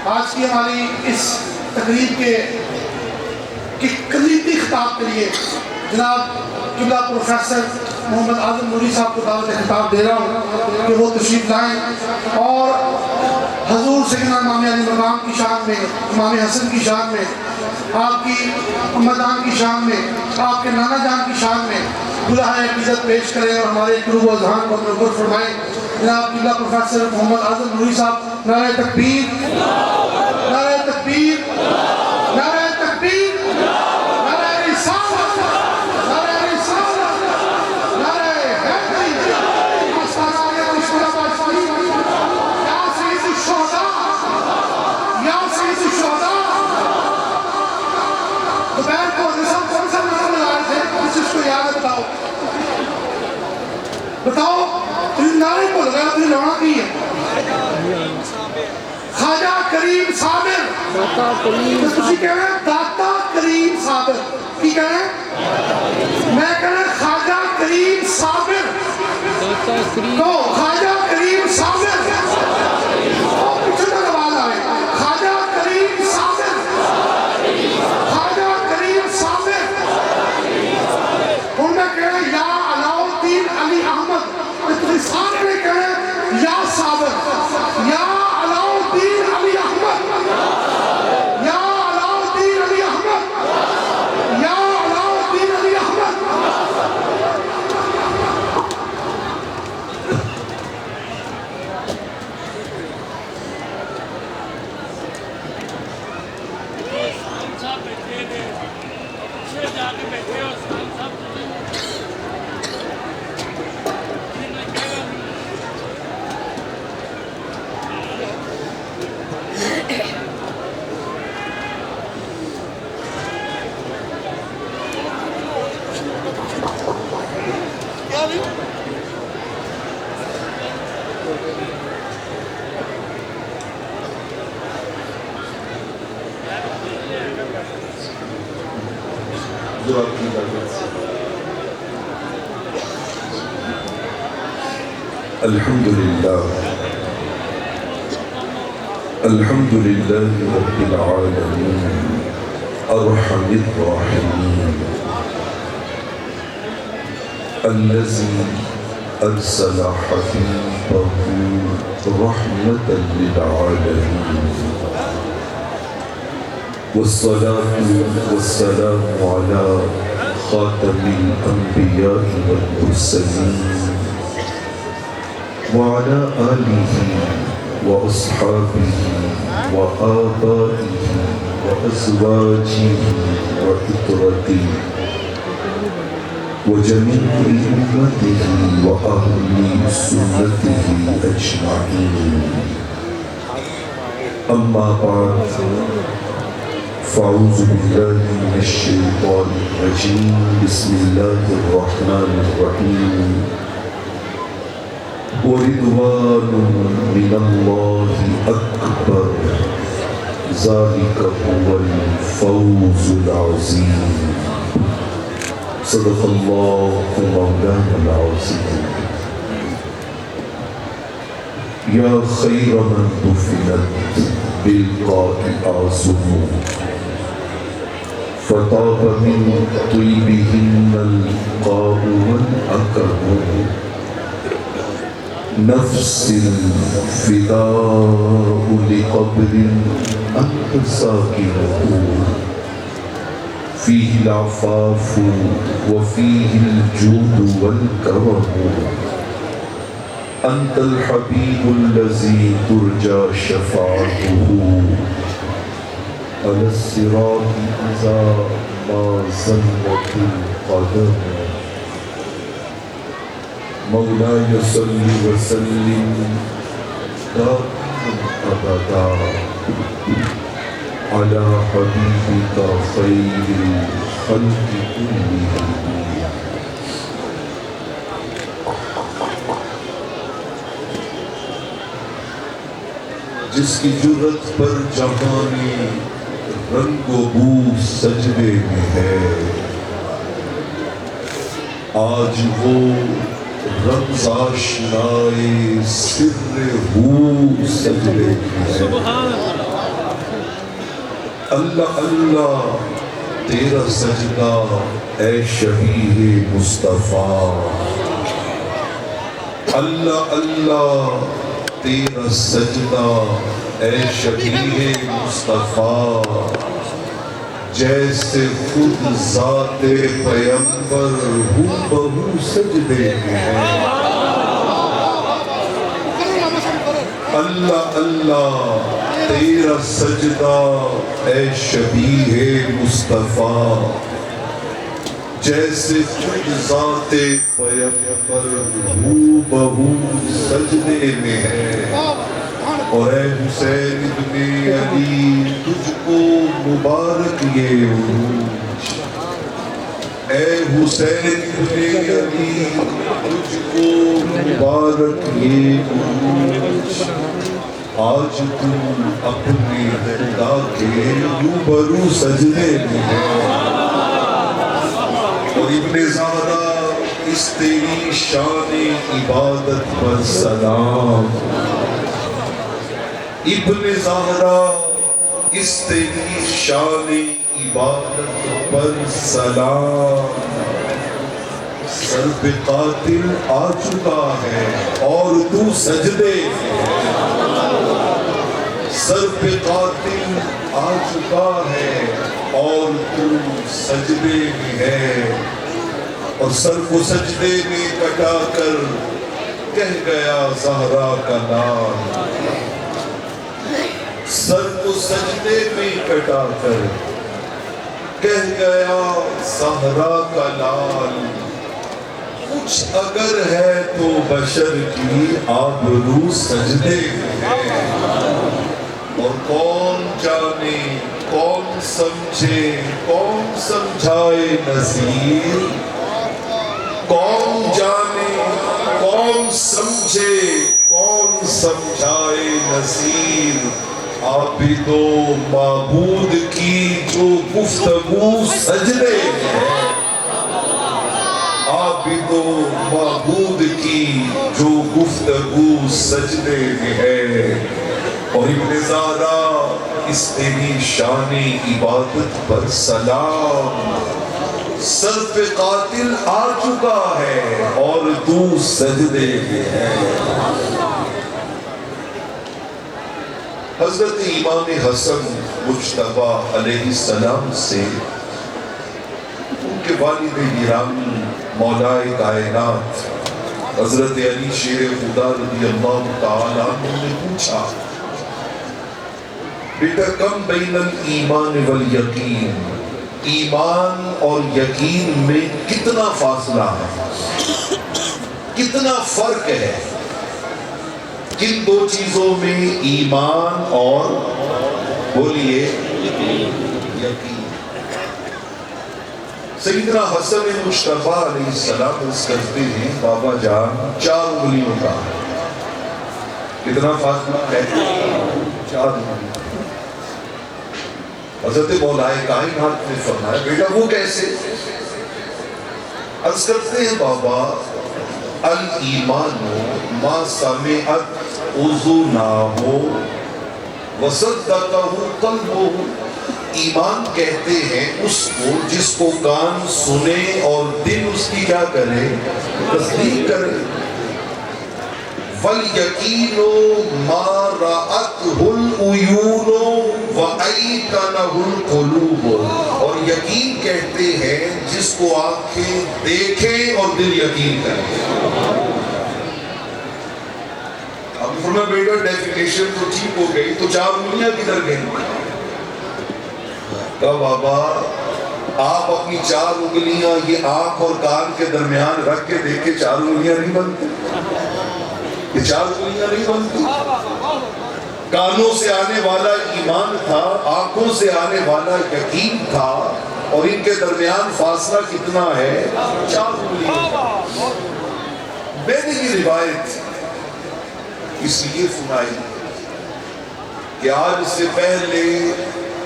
آج کی ہماری اس تقریب کے کلیدی خطاب کے لیے جناب قبلہ پروفیسر محمد اعظم نوری صاحب کو دعوت خطاب دے رہا ہوں کہ وہ تشریف لائیں اور حضور سیدنا امام علی مقام کی شان میں، امام حسن کی شان میں، آپ کی اماں جان کی شان میں، آپ کے نانا جان کی شان میں گلہائے عقیدت پیش کریں اور ہمارے قلوب و اذہان کو منور فرمائیں۔ جناب قبلہ پروفیسر محمد اعظم نوری صاحب، نعرہ تکبیر، نعرہ تکبیر، نعرہ تکبیر، نعرہ رسالت، نعرہ رسالت، نعرہ حیدری، آستانہ مشورہ بادشاہی، یا سید الشہداء، یا سید الشہداء۔ دوپہر کو نصاب کون سا نام لگائے تھے؟ کسی کو یاد ہے؟ بتاؤ، تم نعرے کو لگایا، تمہیں لونا کی ہے؟ خواجہ کریم صابر، تسی کہہ رہے ہیں داتا کریم صابر، کی کہہ رہے ہیں؟ میں کہہ رہے ہیں خواجہ کریم صابر، تو خواجہ کریم صابر، پیچھے تک آواز آئے، خواجہ کریم صابر، خواجہ کریم صابر۔ ہم نے کہہ رہے ہیں یا علاؤ الدین علی احمد، تسی سارے نے کہہ رہے ہیں یا صابر، یا علاؤ الدین علی احمد، یا علاؤ الدین علی احمد، یا علاؤ الدین علی احمد۔ الحمدللہ الحمدللہ رب العالمین ارحم الراحمین الذی ارسل حبیبہ رحمتا للعالمین والصلاة والسلام على خاتم الانبیاء والمرسلین وعلى آله وأصحابه وآبائه وأزواجه وإطرته وجميع أمته وأهل سنته أجمعين. أما بعد، فأعوذ بالله من الشيطان الرجيم. بسم الله الرحمن الرحيم. وَرِضْوَانٌ مِّنَ اللَّهِ أَكْبَرُ ذَلِكَ هُوَ الْفَوْزُ الْعَظِيمُ. صدق اللَّهُ مَوْلَانَا الْعَظِيمُ. يَا خَيْرَ مَنْ دُفِنَتْ بِالْقَاءِ أَعْظُمُ فَطَابَ مِنْ طِيبِهِنَّ الْقَاءُ وَالْأَكَمُ. نفس الفداء لقبر أنت ساكنه فيه العفاف وفيه الجود والكرم. أنت الحبيب الذي ترجى شفاعته على الصراط إذا ما زلت القدم. مولاي صل وسلم دائما ابدا على حبيبك خير الخلق كلهم. جس کی جرت پر جہانی رنگ و بو سجدے میں ہے، آج وہ رمز آشنائے سر ہو سجدے میں ہے. اللہ اللہ تیرا سجدہ اے شبیہ مصطفیٰ، اللہ اللہ تیرا سجدہ اے شبیہ مصطفیٰ، جیسے خود ذات پیغمبر ہو بہو سجدے میں ہے۔ اللہ اللہ تیرا سجدہ اے شبیہ مصطفیٰ، جیسے خود ذات پیغمبر ہو بہو سجدے میں ہے۔ اور اے حسین ابن علی تجھ کو مبارک یہ عروج، اے حسین ابن علی تجھ کو مبارک یہ عروج، آج تم اپنے خدا کے روبرو سجدے میں ہے۔ اور ابن زہرا اس تیری شان عبادت پر سلام، ابن زہرا اس تیری شان عبادت پر سلام، سر پہ قاتل آ چکا ہے اور تو سجدے میں ہے، سر پہ قاتل آ چکا ہے اور تو سجدے میں ہے۔ اور سر کو سجدے میں کٹا کر کہہ گیا زہرا کا نام، سر کو سجدے میں کٹا کر کہہ گیا زہرا کا لال، کچھ اگر ہے تو بشر کی آبرو سجدے میں ہے۔ اور کون جانے کون سمجھے کون سمجھائے نذیر، کون جانے کون سمجھے کون سمجھائے نذیر، عابد و معبود کی جو گفتگو سجدے میں ہے، عابد و معبود کی جو گفتگو سجدے میں ہے۔ اور ابن زہرا اس تیری شان عبادت پر سلام، سر پہ قاتل آ چکا ہے اور تو سجدے میں ہے۔ حضرت امام حسن مجتبیٰ علیہ السلام سے ان کے والد گرامی مولائے کائنات حضرت علی شیر خدا رضی اللہ تعالیٰ عنہ نے پوچھا، بیٹا کم بین الایمان والیقین، ایمان اور یقین میں کتنا فاصلہ ہے، کتنا فرق ہے؟ کن دو چیزوں میں؟ ایمان اور بولیے یقین۔ سیدنا حسن مجتبیٰ علیہ السلام اس کرتے ہیں، بابا جان 4 انگلیوں کا کتنا فاصلہ ہے؟ 4 انگلیوں۔ حضرت مولائے کائنات نے فرمایا بیٹا وہ کیسے؟ عرض کرتے ہیں بابا الایمان ما سمعت اذناہ وصدقہ قلبہ، ایمان کہتے ہیں اس کو جس کو کان سنے اور دل اس کی کیا کرے؟ تصدیق کرے۔ وَالْيَقِينُ مَا رَأَتْهُ الْعُيُونُ وَأَيْقَنَهُ الْقُلُوبُ، اور یقین کہتے ہیں جس کو آنکھیں دیکھیں اور دل یقین کرے۔ اب فرمایا بیٹا ڈیفینیشن تو ٹھیک ہو گئی، تو 4 انگلیاں کدھر گئی؟ کہا بابا آپ اپنی 4 انگلیاں یہ آنکھ اور کان کے درمیان رکھ کے دیکھیں، 4 انگلیاں نہیں بنتی، یہ 4 انگلیاں نہیں بنتی۔ کانوں سے آنے والا ایمان تھا، آنکھوں سے آنے والا یقین تھا، اور ان کے درمیان فاصلہ کتنا ہے؟ 4 انگلیاں۔ میں نے یہ روایت اس لیے سنائی کہ آج سے پہلے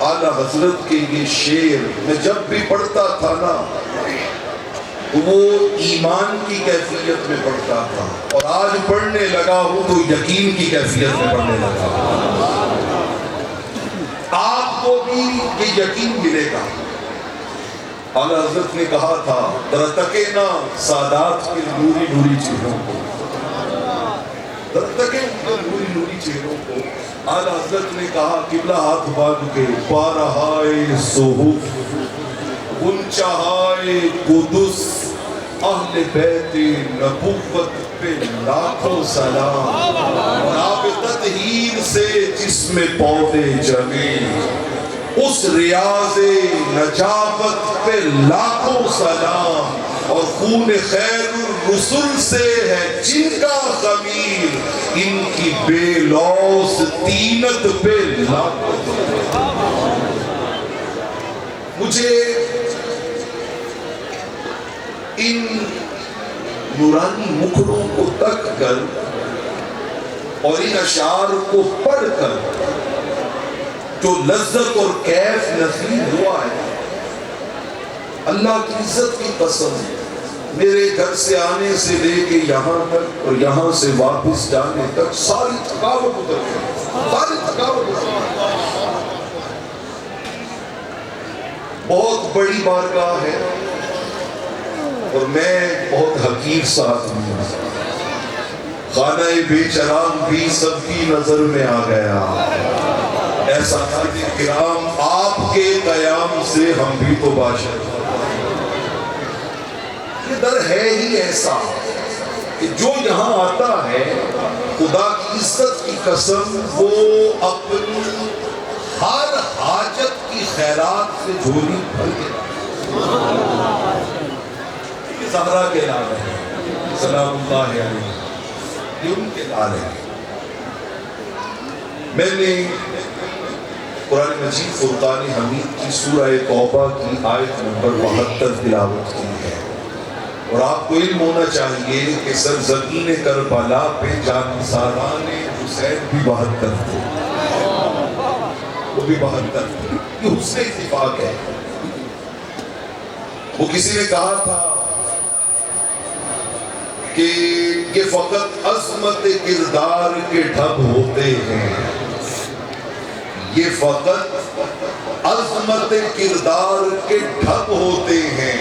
اعلیٰ حضرت کے یہ شعر میں جب بھی پڑھتا تھا نا تو وہ ایمان کی کیفیت میں پڑھتا تھا، اور آج پڑھنے لگا ہوں تو یقین کی کیفیت میں پڑھنے لگا ہوں۔ آپ آپ کو بھی یہ یقین ملے گا. اعلیٰ حضرت نے کہا تھا ذرا تکے نا سادات کے نوری نوری چہروں کو، ذرا تکے ان کے نوری نوری چہروں کو. اعلیٰ حضرت نے کہا قبلہ ہاتھ باندھ کے بارہائے صحف گنچہائے قدس اہل بیت نبوت پہ لاکھوں سلام، اور آب تطہیر سے جسم پودے جمے اس ریاض نجابت پہ لاکھوں سلام، اور خون خیر الرسل سے ہے جن کا خمیر ان کی بے لوث طینت پہ لاکھوں سلام. مجھے ان نورانی مکھڑوں کو تک کر اور ان اشعار کو پڑھ کر جو لذت اور کیف نصیب ہوا ہے، اللہ کی عزت کی قسم میرے گھر سے آنے سے لے کے یہاں تک اور یہاں سے واپس جانے تک ساری تھکاوٹ اتر گئی، ساری تھکاوٹ اتر گئی. بہت بڑی بارگاہ ہے اور میں بہت حقیر ساتھ ہوں. خانہ بے چرام بھی سب کی نظر میں آ گیا. ایسا کرام آپ کے قیام سے ہم بھی تو باشد. یہ در ہے ہی ایسا کہ جو یہاں آتا ہے خدا کی عزت کی قسم وہ اپنی ہر حاجت کی خیرات سے جھولی بھر کے زہرا کے لال ہے سلام اللہ علیہ، یہ ان کے لال ہے. میں نے قرآن مجید فرقان حمید کی سورہ توبہ کی آیت نمبر 72 تلاوت کی ہے، اور آپ کو علم ہونا چاہیے کہ سرزمین کربلا پہ جانثاران حسین بھی 72 تھے، وہ بھی 72 تھے. یہ حسن اتفاق ہے. وہ کسی نے کہا تھا کہ یہ فقط عظمت کردار کے ڈھب ہوتے ہیں، یہ فقط عظمت کردار کے ڈھب ہوتے ہیں،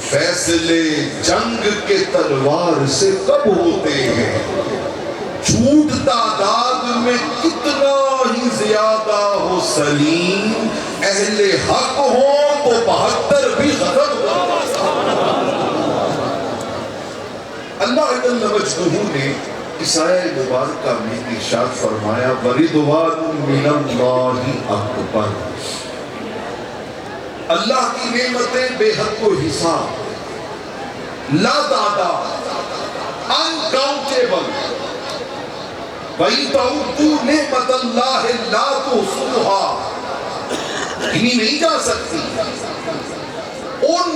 فیصلے جنگ کے تلوار سے کب ہوتے ہیں. جھوٹ تعداد میں کتنا ہی زیادہ ہو سلیم، اہل حق ہو تو 72 بھی ختم ہو. اللہ جل مجدہ نے عیسائی مبارکہ میں ارشاد فرمایا وَرِضْوَانٌ مِّنَ اللَّهِ أَكْبَرُ. اللہ کی نعمتیں بے حد و حساب، لا تعداد، انکاؤنٹیبل. وَإِن تَعُدُّوا نِعْمَتَ اللَّهِ لَا تُحْصُوهَا، گنی نہیں جا سکتی. ان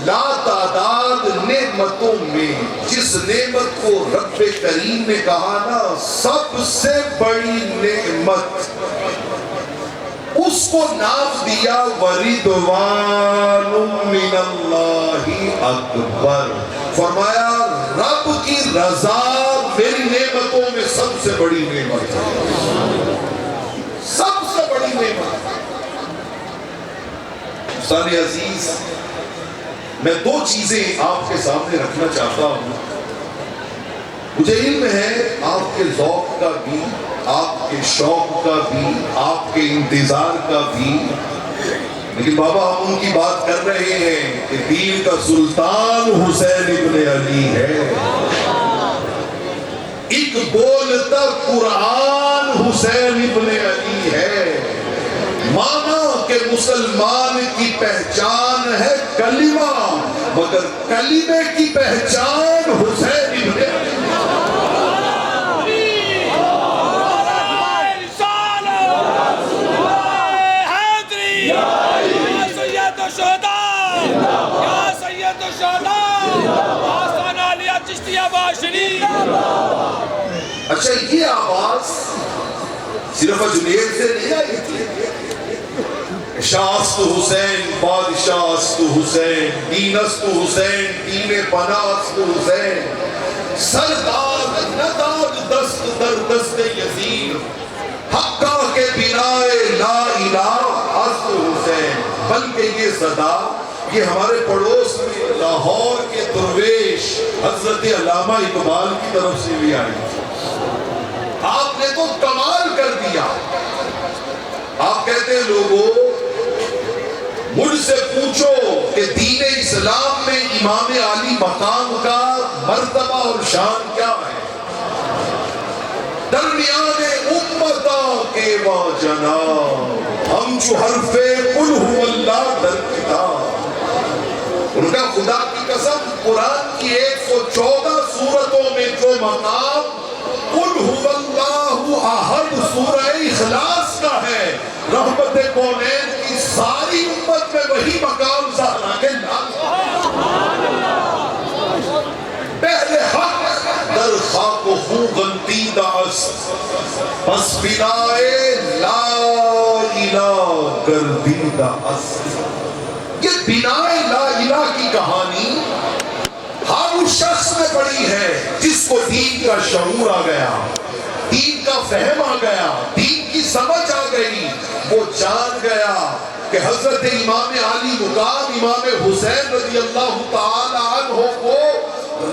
لا تعداد نعمتوں میں جس نعمت کو رب کریم نے کہا نا سب سے بڑی نعمت، اس کو نام دیا وَرِضْوَانٌ مِّنَ اللَّهِ أَكْبَرُ. فرمایا رب کی رضا میری نعمتوں میں سب سے بڑی نعمت ہے، سب سے بڑی نعمت. دوستان عزیز، میں دو چیزیں آپ کے سامنے رکھنا چاہتا ہوں. مجھے علم ہے آپ کے ذوق کا بھی، آپ کے شوق کا بھی، آپ کے انتظار کا بھی، لیکن بابا ہم ان کی بات کر رہے ہیں کہ دین کا سلطان حسین ابن علی ہے. ایک بولتا قرآن حسین ابن علی ہے. مانا کہ مسلمان کی پہچان ہے کلمہ، مگر کلمے کی پہچان حسین ابن علی. اچھا یہ آواز صرف اجمیر سے نہیں آئی تھی. شاست حسین بادشاست حسین، دینست حسین دین پناست حسین، سردار نداد دست در دست یزید، حقہ کے بنائے لا الہ بلکہ یہ صدا یہ ہمارے پڑوس میں لاہور کے درویش حضرت علامہ اقبال کی طرف سے بھی آئی. آپ نے تو کمال کر دیا. آپ کہتے ہیں لوگوں مجھ سے پوچھو کہ دین اسلام میں امام علی مقام کا مرتبہ اور شان کیا ہے. درمیان امتوں کے وا جناب ہم جو حرف قل هو اللہ در کتاب. ان کا خدا کی قسم قرآن کی 114 سورتوں میں جو مقام قل هو اللہ احد سورہ اخلاص کا ہے، رحمت کونین کی ساری امت میں وہی مقام زہرا کے نام. پہلے حق در خاک و خوں غلطیدہ است، پس بنائے لا الہ گردیدہ است. یہ بنائے لا الہ کی کہانی ہر اس شخص نے پڑھی ہے جس کو دین کا شعور آ گیا، دین کا فہم آ گیا، دین کی سمجھ آ گئی. وہ جان گیا کہ حضرت امام علی مقام امام حسین رضی اللہ تعالی عنہ کو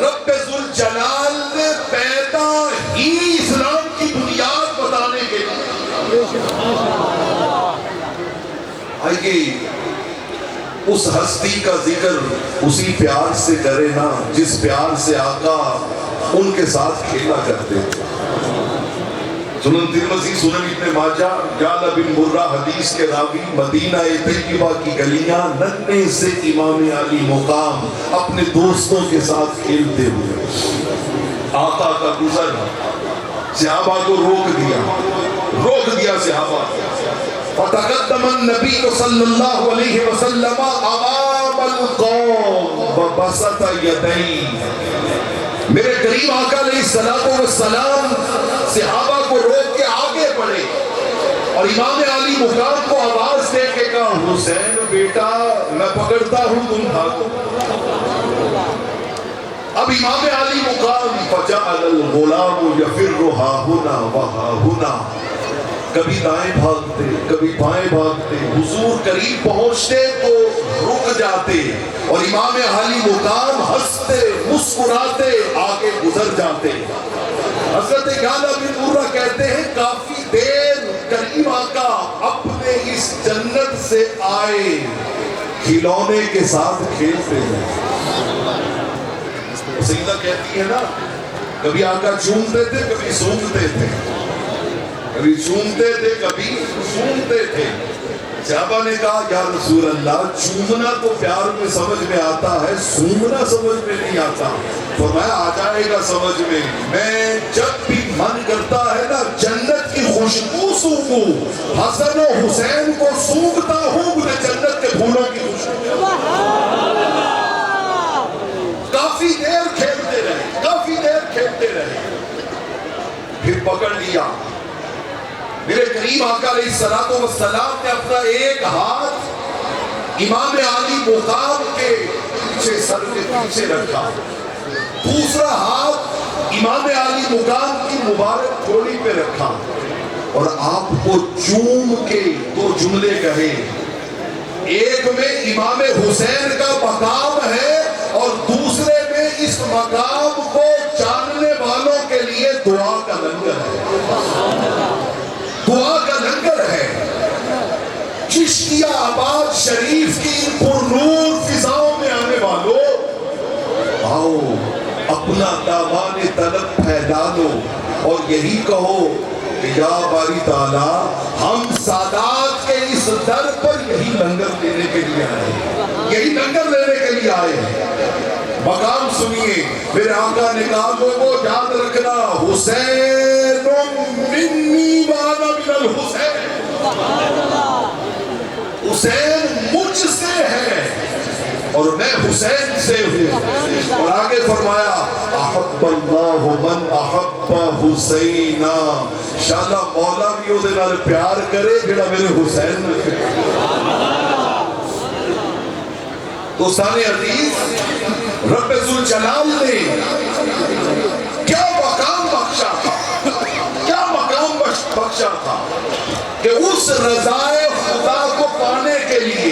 رب ذوالجلال نے پیدا ہی اسلام کی بنیاد بتانے کے لیے. آئیے اس ہستی کا ذکر اسی پیار سے کرے نا جس پیار سے آقا ان کے ساتھ کھیلا کرتے تھے. سنن ترمذی، سنن ابن ماجہ، جعل بن مرہ حدیث کے راوی مدینہ طیبہ کی گلیاں ننھے سے امام علی مقام اپنے دوستوں کے ساتھ کھیلتے ہوئے. آقا کا گزر صحابہ کو روک دیا صحابہ. فتقدم النبی صلی اللہ علیہ وسلم امام القوم وبسط یدیہ. میرے کریم آقا علیہ السلام صحابہ کو روک کے آگے بڑھے اور امام علی مقام کو آواز دے کے کہا حسین بیٹا میں پکڑتا ہوں تم بھاگو. اب امام علی مقام فجعل الغلام یفر ہا ہنا وہا ہنا. کبھی دائیں بھاگتے کبھی بائیں بھاگتے، حضور قریب پہنچتے تو رک جاتے اور امام علی مقام ہنستے مسکراتے آگے گزر جاتے. حضرت جعل بن مرہ کہتے ہیں کافی دیر کریم آقا اپنے اس جنت سے آئے کھلونے کے ساتھ کھیلتے ہیں. سیدہ کہتی ہے نا کبھی آقا چومتے تھے کبھی سونگتے تھے، کبھی چومتے تھے کبھی سونگتے تھے. صحابہ نے کہا یا رسول اللہ چومنا تو پیار میں سمجھ میں آتا ہے، سونگنا سمجھ میں نہیں آتا. فرمایا آ جائے گا سمجھ میں. میں جب بھی من کرتا ہے نا جنت کی خوشبو سونگوں، حسن و حسین کو سونگتا ہوں مجھے جنت کے پھولوں کی خوشبو. کافی دیر کھیلتے رہے پھر پکڑ لیا. میرے کریم آقا علیہ السلام نے اپنا ایک ہاتھ امام علی مقام کے پیچھے سر کے پیچھے رکھا، دوسرا ہاتھ امام علی مقام کی مبارک تھوڑی پہ رکھا اور آپ کو چوم کے دو جملے کہے. ایک میں امام حسین کا مقام ہے اور دوسرے میں اس مقام کو جاننے والوں کے لیے دعا کا لنگر ہے. چشتیہ آباد شریف کی پرنور فضاؤں میں آنے والوں آؤ اپنا دامان طلب پھیلا دو اور یہی کہو کہ یا باری تعالیٰ ہم سادات کے اس در پر یہی لنگر لینے کے لیے آئے ہیں. مقام سنیے میرے آقا نے کہا لوگوں یاد رکھنا حسین منی وانا من الحسین، حسین مجھ سے ہے اور میں حسین سے ہوں. اور آگے فرمایا احب اللہ من احب حسینا. انشاءاللہ مولا بھی وہ نال پیار کرے جڑا میرے حسین میں. دوستان عزیز رب ذوالجلال نے کیا مقام بخشا تھا کہ اس رضائے خدا کو پانے کے لیے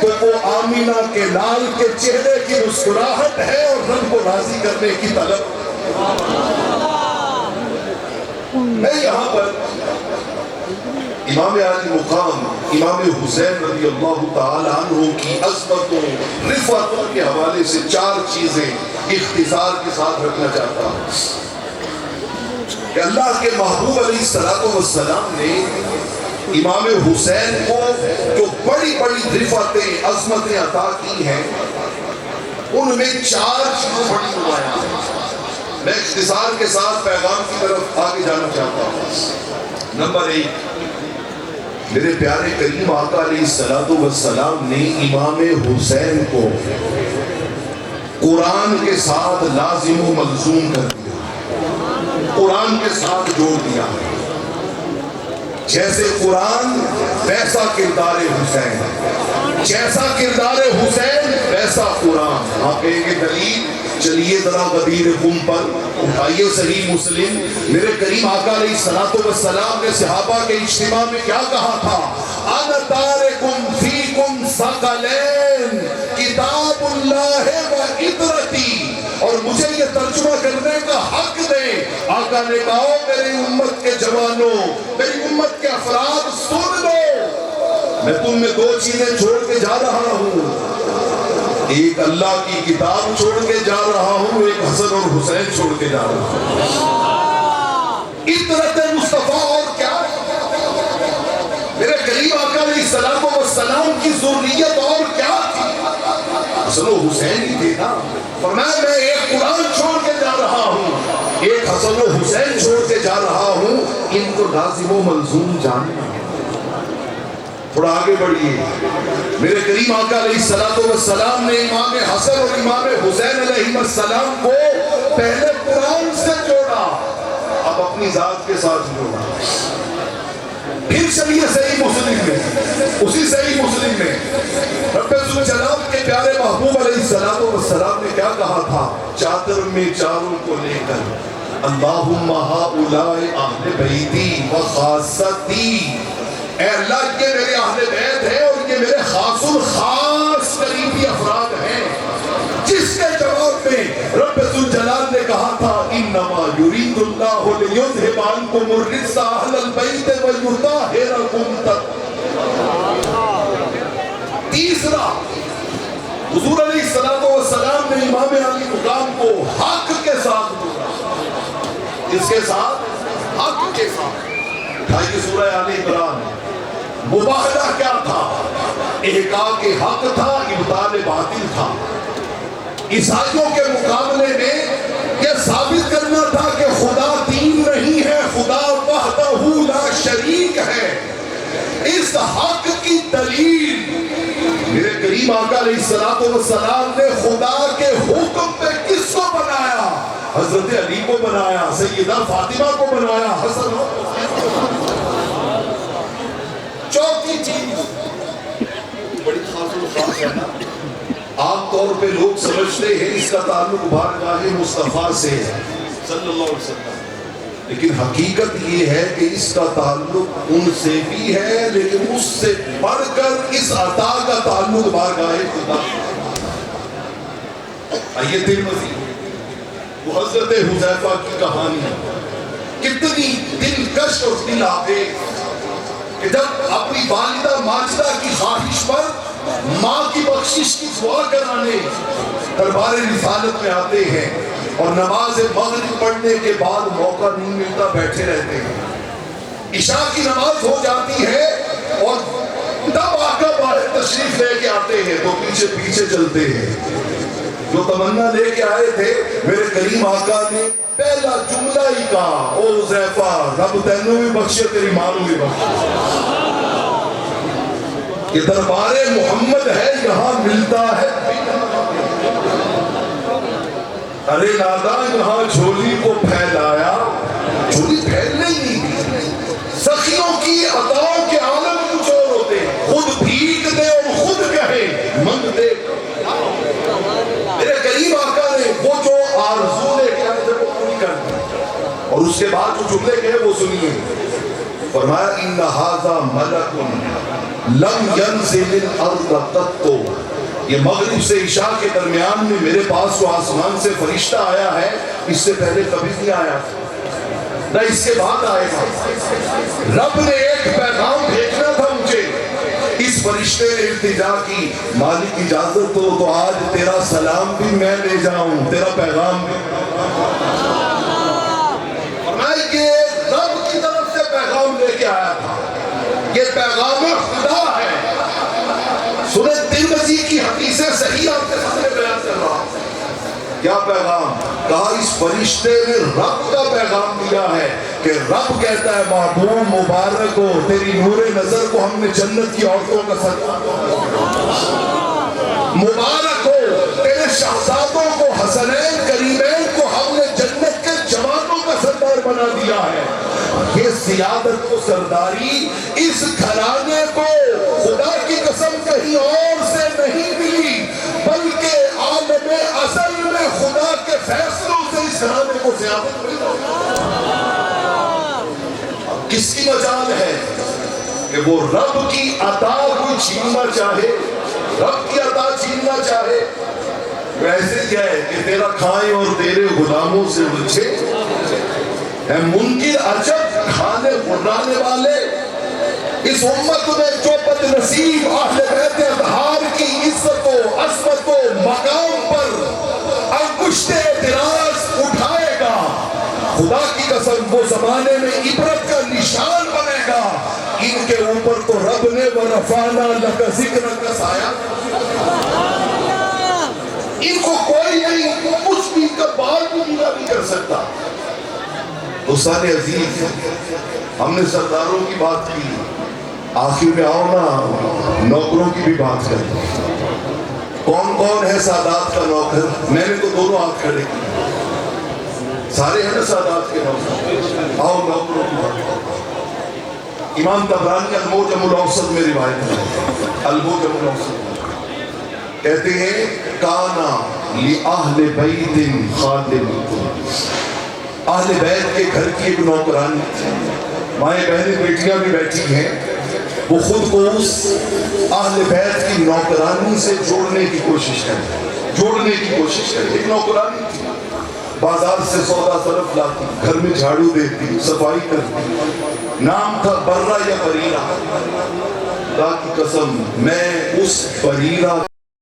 تو وہ آمینہ کے لال کے چہرے کی مسکراہٹ ہے اور رب کو راضی کرنے کی طلب. میں یہاں پر امام عالی مقام امام حسین رضی اللہ تعالی عنہ کی عظمتوں رفعتوں کے حوالے سے 4 چیزیں اختصار کے ساتھ رکھنا چاہتا ہوں کہ اللہ کے محبوب علیہ السلام نے امام حسین کو جو بڑی بڑی رفعتیں عظمتیں عطا کی ہیں ان میں 4 چیزیں بڑی نمایاں ہیں. میں اختصار کے ساتھ پیغام کی طرف آگے جانا چاہتا ہوں. نمبر 1، میرے پیارے کریم آقا علیہ السلام نے امام حسین کو قرآن کے ساتھ لازم و ملزوم کر دیا، قرآن کے ساتھ جوڑ دیا. جیسے قرآن ویسا کردار حسین، جیسا کردار حسین ویسا قرآن. آپ کہیں گے دلیل؟ چلیے ذرا غدیر قم پر اٹھائیے صحیح مسلم. میرے کریم آقا علیہ السلام نے صحابہ کے اجتماع میں کیا کہا تھا؟ انا تارکم فیکم ثقلین کتاب اللہ و عطرتی. اور مجھے یہ ترجمہ کرنے کا حق دیں. آقا نے کہا میری امت کے جوانوں، میری امت کے افراد سن لو، میں تم میں 2 چیزیں چھوڑ کے جا رہا ہوں. ایک اللہ کی کتاب چھوڑ کے جا رہا ہوں، ایک حسن اور حسین چھوڑ کے جا رہا ہوں. عطرت مصطفیٰ اور کیا؟ میرے کریم آقا علیہ السلام کی ذریت اور کیا تھی؟ حسن و حسین ہی تھے نا. فرمایا میں ایک قرآن چھوڑ کے جا رہا ہوں، ایک حسن و حسین چھوڑ کے جا رہا ہوں. ان کو لازم و ملزوم جاننا. تھوڑا آگے بڑھیے. میرے کریم آقا علیہ السلام نے امام حسن اور امام حسین علیہ السلام کو پہلے قرآن سے جوڑا، اب اپنی ذات کے ساتھ جوڑا. پھر چلیے صحیح مسلم میں، اسی صحیح مسلم میں رب ذوالجلال کے پیارے محبوب علیہ السلام نے کیا کہا تھا؟ چادر میں چاروں کو لے کر اللہم ہؤلاء اہل بیتی و خاصتی. اے اللہ یہ میرے اہل بیت ہیں اور یہ میرے خاص الخاص قریبی افراد ہیں. جس کے جواب میں رب ذوالجلال نے کہا تھا انما یرید اللہ لیذھب عنکم الرجس اہل البیت ویطہرکم تطہیرا. تیسرا، حضور علیہ السلام نے امام علی مقام کو حق کے ساتھ جوڑا. اس کے ساتھ حق کے ساتھ. اٹھائیے سورہ آل عمران. مباہدہ کیا تھا؟ احقاق حق تھا، ابطال باطل تھا. عیسائیوں کے مقابلے میں یہ ثابت کرنا تھا کہ خدا تین نہیں ہے، خدا وحدہ لا شریک ہے. اس حق کی دلیل میرے کریم آقا علیہ السلام نے خدا کے حکم پہ کس کو بنایا؟ حضرت علی کو بنایا، سیدہ فاطمہ کو بنایا، حسن و چوتھی چیز بڑی خاص و خاص ہے نا. عام طور پہ لوگ سمجھتے ہیں اس کا تعلق بارگاہ مصطفیٰ سے ہے صلی اللہ علیہ وسلم، لیکن حقیقت یہ ہے کہ اس کا تعلق ان سے بھی ہے، لیکن اس سے بڑھ کر اس عطا کا تعلق بارگاہ خدا. آئیے ترمذی وہ حضرت حذیفہ کی کہانی ہے. کتنی دلکش اور دل آویز کہ جب اپنی والدہ ماجدہ کی خواہش پر ماں کی بخشش کی دعا کرانے دربار رسالت میں آتے ہیں اور نماز مغرب پڑھنے کے بعد موقع نہیں ملتا، بیٹھے رہتے ہیں. عشاء کی نماز ہو جاتی ہے اور تب آقا باہر تشریف لے کے آتے ہیں تو پیچھے پیچھے چلتے ہیں. جو تمنا لے کے آئے تھے میرے کریم آقا نے پہلا جملہ ہی کہا، او حذیفہ رب تینوں بھی بخشے تیری ماں بھی بخشے. یہ دربار محمد ہے، یہاں ملتا ہے. ارے نادان یہاں جھولی کو پھیلایا، جھولی پھیلنے ہی نہیں دی. سخیوں کی عطاؤں کے عالم کچھ اور ہوتے ہیں، خود بھیک دے اور خود کہے منگ دے. میرے کریم آقا نے وہ جو آرزو لے کے آئے تھے وہ پوری کر دی اور اس کے بعد جو جملے کہے وہ سنیے. فرمایا ان ھذا ملک لم ينزل الارض قط، یہ مغرب سے عشاء کے درمیان میں میرے پاس جو آسمان سے فرشتہ آیا ہے اس سے پہلے کبھی نہیں آیا نہ اس کے بعد آئے گا۔ رب نے ایک پیغام بھیجنا تھا مجھے، اس فرشتے نے التجا کی مالک اجازت ہو تو آج تیرا سلام بھی میں لے جاؤں، تیرا پیغام بھی۔ اور میں یہ رب کی طرف سے پیغام لے کے آیا تھا، یہ پیغام خدا ہے۔ سنیں ترمذی کی حدیثیں صحیح آپ کے سامنے بیان کر رہا ہوں۔ کیا پیغام؟ کہا اس فرشتے نے رب کا پیغام دیا ہے کہ رب کہتا ہے محبوب مبارک ہو، تیری نور نظر کو ہم نے جنت کی عورتوں کا سردار، مبارک ہو تیرے شہزادوں کو، حسنین کریمین کو ہم نے جنت کے جوانوں کا سردار بنا دیا ہے۔ یہ سیادت و سرداری اس گھرانے کو خدا کی قسم کہیں اور سے نہیں ملی، بلکہ عالم ازل میں خدا کے فیصلوں سے اس گھرانے کو سیادت ملی۔ کس کی مجال ہے کہ وہ رب کی عطا کو چھیننا چاہے، رب کی عطا چھیننا چاہے؟ ویسے کیا ہے کہ تیرا کھائیں اور تیرے غلاموں سے بچے ہے منکر عجب کھانے بنانے والے۔ اس امت میں جو بد نصیب اہل بیت اطہار کی عزت و عظمت و مقام پر انگشت اعتراض اٹھائے گا، خدا کی قسم وہ زمانے میں عبرت کا نشان بنے گا۔ ان کے اوپر تو رب نے وَرَفَعْنَا لَكَ ذِكْرَكَ سایہ، ان کو کوئی نہیں، کچھ بھی کا بال بھی گیلا نہیں کر سکتا۔ دوستان عزیز، ہم نے سرداروں کی بات کی، آخر میں آؤ نا نوکروں کی بھی بات کریں۔ کون کون ہے سادات کا نوکر؟ میں نے تو دونوں ہاتھ کھڑے کیے، سارے ہیں نا سادات کے نوکر؟ آؤ نوکروں کی بات کریں۔ امام طبرانی المعجم الاوسط میں روایت ہے، المعجم الاوسط کہتے ہیں کانا لِأَهْلِ بَيْتٍ خَادِمٌ، اہل بیت کے گھر کی ایک نوکرانی تھی۔ مائیں بہنیں بیٹیاں بھی بیٹھی ہیں، وہ خود کو اس اہل بیت کی نوکرانی سے جوڑنے کی کوشش کریں، ایک نوکرانی تھی، بازار سے سودا صرف لاتی، گھر میں جھاڑو دیتی، صفائی کرتی، نام تھا برہ یا بریرہ۔ خدا کی قسم میں اس بریرہ